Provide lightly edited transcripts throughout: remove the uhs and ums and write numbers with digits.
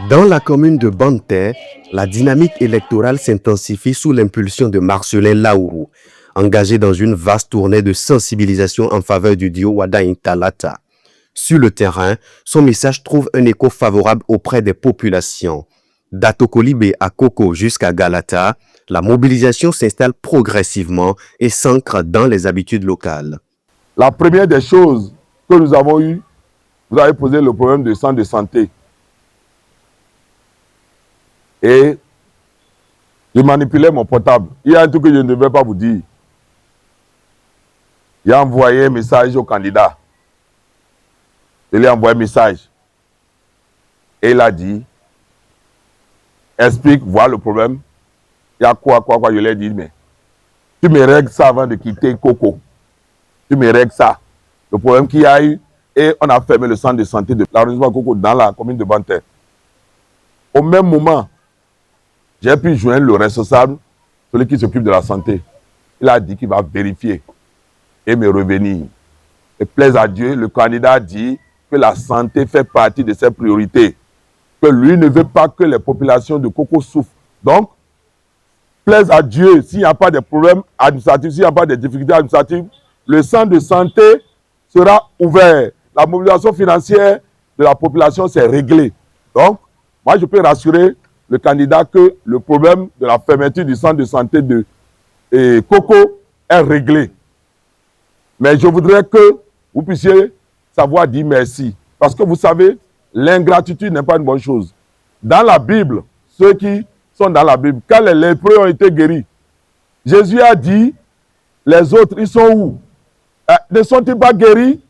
Dans la commune de Banté, la dynamique électorale s'intensifie sous l'impulsion de Marcelin Laourou, engagé dans une vaste tournée de sensibilisation en faveur du duo Wadaï Talata. Sur le terrain, son message trouve un écho favorable auprès des populations. d'Atokolibé à Koko jusqu'à Galata, la mobilisation s'installe progressivement et s'ancre dans les habitudes locales. La première des choses que nous avons eues, vous avez posé le problème de centre de santé. Et je manipulais mon portable. Il y a un truc que je ne devais pas vous dire. J'ai envoyé un message au candidat. Je lui ai envoyé un message. Et il a dit, explique, vois le problème. Il y a quoi, je lui ai dit, mais tu me règles ça avant de quitter Koko. Tu me règles ça. Le problème qu'il y a eu, et on a fermé le centre de santé de l'arrondissement Koko dans la commune de Banté. Au même moment, j'ai pu joindre le responsable, celui qui s'occupe de la santé. Il a dit qu'il va vérifier et me revenir. Et plaise à Dieu, le candidat dit que la santé fait partie de ses priorités. Que lui ne veut pas que les populations de Koko souffrent. Donc, plaise à Dieu, s'il n'y a pas de problèmes administratifs, s'il n'y a pas de difficultés administratives, le centre de santé sera ouvert. La mobilisation financière de la population s'est réglée. Donc, moi, je peux rassurer le candidat que le problème de la fermeture du centre de santé de Koko est réglé. Mais je voudrais que vous puissiez savoir dire merci. Parce que vous savez, l'ingratitude n'est pas une bonne chose. Dans la Bible, ceux qui sont dans la Bible, quand les lépreux ont été guéris, Jésus a dit, les autres, ils sont où? Ne sont-ils pas guéris?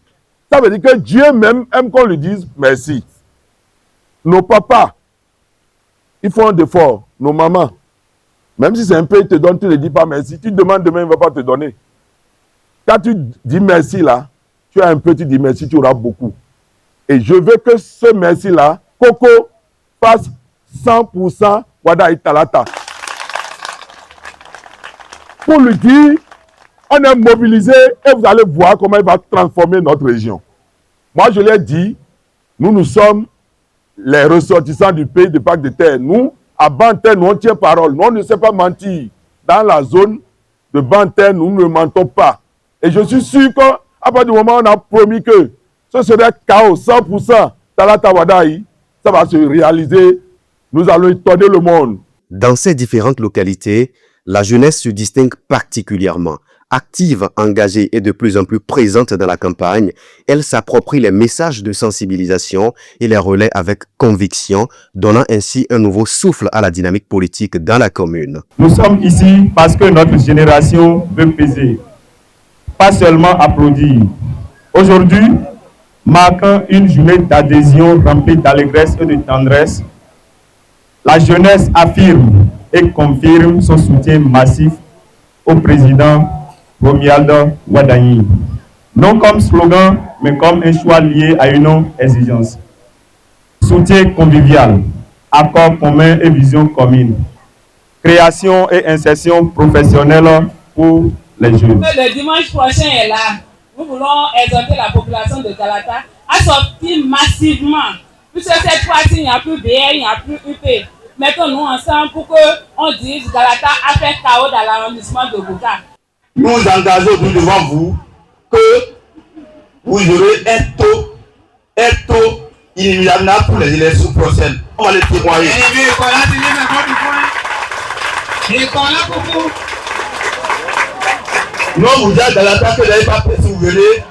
Ça veut dire que Dieu même aime qu'on lui dise merci. Nos papas, ils font un effort. Nos mamans, même si c'est un peu, ils te donnent, tu ne dis pas merci. Tu demandes demain, il ne va pas te donner. Quand tu dis merci là, tu as un peu, tu dis merci, tu auras beaucoup. Et je veux que ce merci-là, Koko, fasse 100% Wadaï Talata. Pour lui dire, on est mobilisé et vous allez voir comment il va transformer notre région. Moi, je l'ai dit, nous sommes les ressortissants du pays de Pac de Terre. Nous, à Banté, nous on tient parole. Nous, on ne sait pas mentir. Dans la zone de Banté, nous ne mentons pas. Et je suis sûr qu'à partir du moment où on a promis que ce serait chaos, 100%, Talata Wadaï, ça va se réaliser. Nous allons étonner le monde. Dans ces différentes localités, la jeunesse se distingue particulièrement. Active, engagée et de plus en plus présente dans la campagne, elle s'approprie les messages de sensibilisation et les relaie avec conviction, donnant ainsi un nouveau souffle à la dynamique politique dans la commune. Nous sommes ici parce que notre génération veut peser, pas seulement applaudir. Aujourd'hui, marquant une journée d'adhésion remplie d'allégresse et de tendresse, la jeunesse affirme et confirme son soutien massif au président Romualdo Wadaï. Non comme slogan, mais comme un choix lié à une exigence. Soutien convivial, accord commun et vision commune. Création et insertion professionnelle pour les jeunes. Le dimanche prochain est là. Nous voulons exhorter la population de Galata à sortir massivement. Puisque cette fois-ci, il n'y a plus BR, il n'y a plus UP. Mettons-nous ensemble pour qu'on dise Galata a fait chaos dans l'arrondissement de Bouka. Nous engageons devant vous que vous aurez un taux inimaginable pour les élections prochaines. On va les témoigner. Nous vous disons à Galata que vous n'avez pas peur. Si vous venez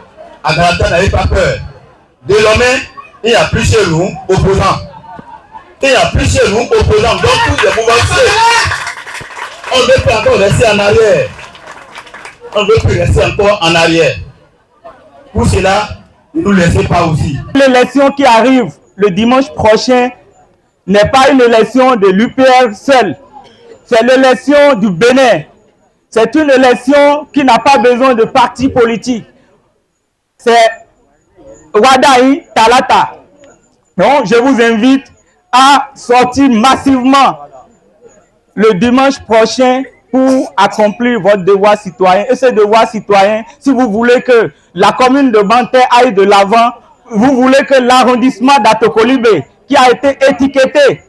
à Galata, n'avez pas peur. Désormais, il n'y a plus chez nous opposants. Il n'y a plus chez nous opposants. Donc tous les mouvements, on ne veut pas encore rester en arrière. On ne veut plus rester encore en arrière. Pour cela, ne nous laissez pas aussi. L'élection qui arrive le dimanche prochain n'est pas une élection de l'UPR seule. C'est l'élection du Bénin. C'est une élection qui n'a pas besoin de parti politique. C'est Wadaï Talata. Donc, je vous invite à sortir massivement le dimanche prochain pour accomplir votre devoir citoyen. Et ce devoir citoyen, si vous voulez que la commune de Banté aille de l'avant, vous voulez que l'arrondissement d'Atokolibé, qui a été étiqueté.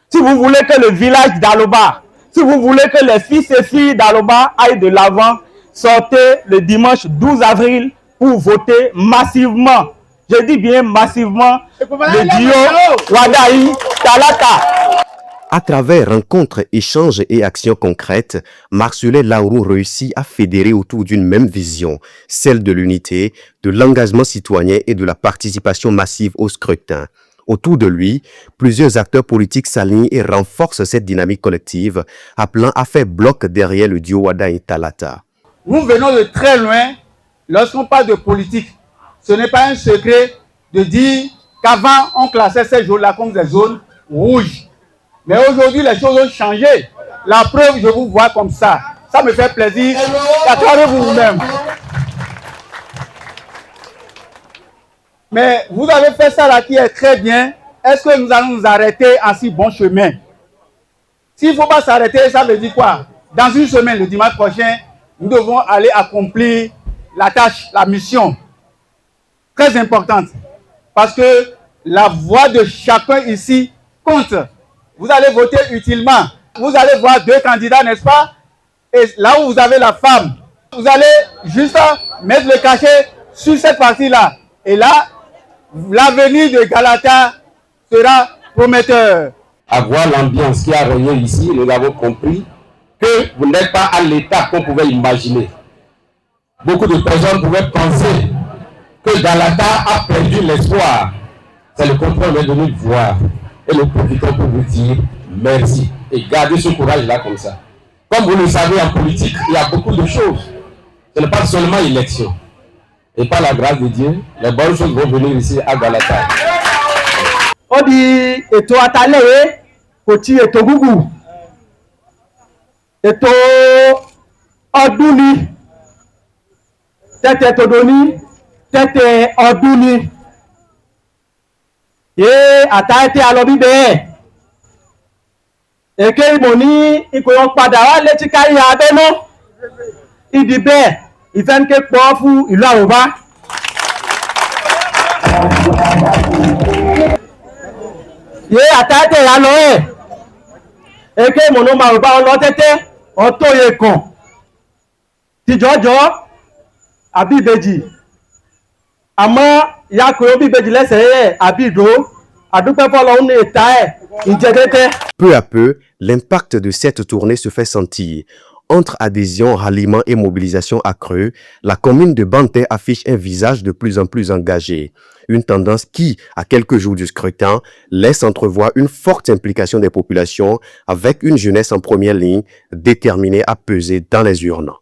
Si vous voulez que le village d'Aloba, si vous voulez que les fils et filles d'Aloba aillent de l'avant, sortez le dimanche 12 avril pour voter massivement. Je dis bien massivement le duo Wadaï Talata. À travers rencontres, échanges et actions concrètes, Marcellin Laourou réussit à fédérer autour d'une même vision, celle de l'unité, de l'engagement citoyen et de la participation massive au scrutin. Autour de lui, plusieurs acteurs politiques s'alignent et renforcent cette dynamique collective, appelant à faire bloc derrière le duo Wadaï Talata. Nous venons de très loin. Lorsqu'on parle de politique, ce n'est pas un secret de dire qu'avant, on classait ces zones-là comme des zones rouges. Mais aujourd'hui, les choses ont changé. La preuve, je vous vois comme ça. Ça me fait plaisir. Acclamez-vous vous-même. Mais vous avez fait ça là qui est très bien. Est-ce que nous allons nous arrêter en si bon chemin? S'il ne faut pas s'arrêter, ça veut dire quoi? Dans une semaine, le dimanche prochain, nous devons aller accomplir la tâche, la mission. Très importante. Parce que la voix de chacun ici compte. Vous allez voter utilement. Vous allez voir deux candidats, n'est-ce pas? Et là où vous avez la femme, vous allez juste mettre le cachet sur cette partie-là. Et là, l'avenir de Galata sera prometteur. À voir l'ambiance qui a régné ici, nous avons compris que vous n'êtes pas à l'état qu'on pouvait imaginer. Beaucoup de personnes pouvaient penser que Galata a perdu l'espoir. C'est le contraire de nous voir. Et nous profitons pour vous dire merci. Et gardez ce courage-là comme ça. Comme vous le savez, en politique, il y a beaucoup de choses. Ce n'est pas seulement élection. Et par la grâce de Dieu, les bonnes choses vont venir ici à Galata. On dit eto atale, koti eto gugu, eto oduni, tete todoni, tete oduni. Ye ataete alobibe. Eke imoni ikoyon padà wá létí kárí abẹ́nú. Ibi bẹ́ẹ̀ ìfẹ́ǹkẹ́ pọ̀ fún ìlú Àròbá. Ye ataete ya lọ ẹ̀. Eke ìmọ̀nà Àròbá ọlọ́tẹ́tẹ́ ọ̀tọ́yẹ kan. Tìjọ́jọ́ àbí ìbejì. Àmọ́ ìyá kò bí ìbejì lẹ́sẹ̀ ẹ̀ àbí ìdó. Peu à peu, l'impact de cette tournée se fait sentir. Entre adhésion, ralliement et mobilisation accrue, la commune de Banté affiche un visage de plus en plus engagé. Une tendance qui, à quelques jours du scrutin, laisse entrevoir une forte implication des populations avec une jeunesse en première ligne déterminée à peser dans les urnes.